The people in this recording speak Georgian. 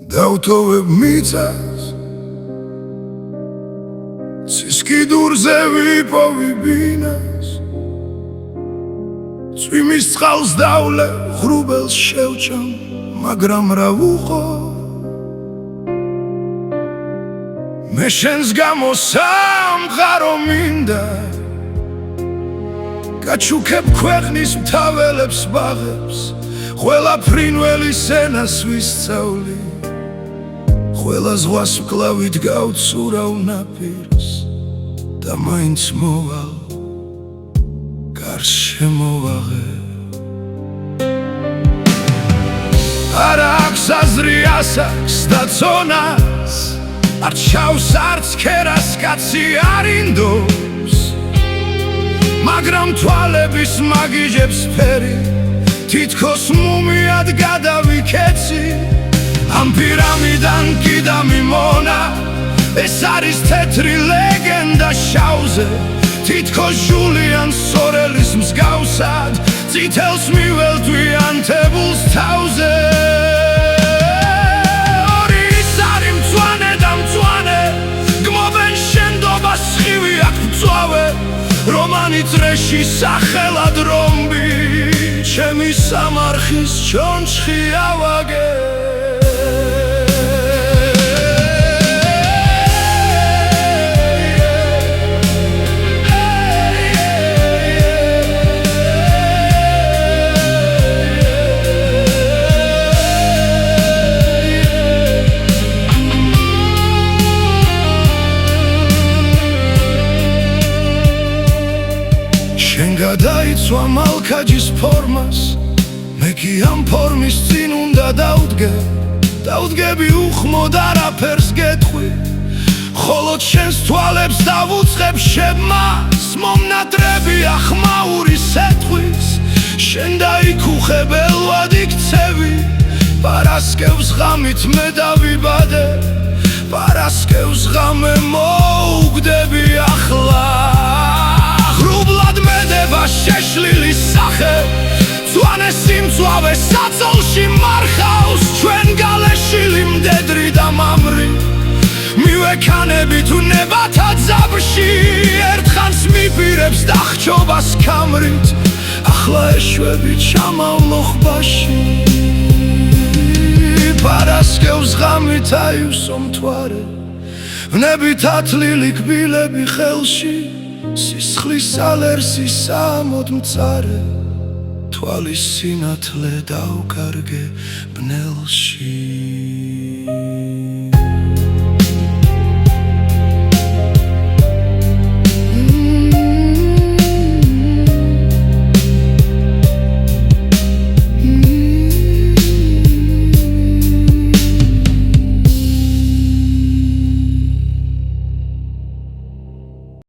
დავთოვებ მიწას ცის კიდურზე ვიპოვი ბინას წვიმის წყალს დავლე ღრუბელს შევჭამ მაგრამ რა ვუყო მე შენს გამო სამყარო მინდა გაჩუქებ ქვეყნის მთაველებს ბაღებს ყველა ფრინველის ენას ვისწავლი ყველა ზღვას მკლავით გავცურავ ნაპირს და მაინც მოვალ გარს შემოვაღე არა აქვს აზრი ასაკს და ცონას არ ჩავს არც ქერას კაცი არ ინდობს მაგრამ თვალების მაგიჟებს ფერი თითქოს მუმიად გადავიქეცი ამ პირამიდან კიდა მიმონა ეს არის თეთრი ლეგენდა შავზე თითქოს ჟულიან სორელის მსგავსად წითელს მიველთვიან თებულს თავზე ორი ის არის მწვანე და მწვანე გმობენ შენდობას სხივი აქ მწვავე რომანი წრეში სახელად რომბი ჩემი სამარხის ჩონჩხი ავაგე შენ გადაიცვა მალქაჯის ფორმას მე კი ამ ფორმის წინ უნდა დავდგები უხმოდ არაფერს გეტყვი ხოლო შენს თვალებს დავუწყებ შემას მომნატრები ახმაური სეტყვის შენ დაიქუხებ ელვად იქცევი პარასკევს ღამით მე დავიბადე პარასკევს ღამე მოუგდები ახლა ღრუბლად მედება შეშლილი სახე მწვანე სიმწვავე საწოლში მარხავს ჩვენ გალეშილი მდედრი და მამრი მივექანები თუ ნებათა ძაბში ერთხანს მიპირებს დახჩობას ქამრით ახლა ეშვები ჩამავლო ხვბაში პარასკევს ღამით აივსო მთვარე ვნებით ათლილი კბილები ხელში სისხლის ალერსი სამოდ მწარე თვალის სინათლე დავკარგე ბნელში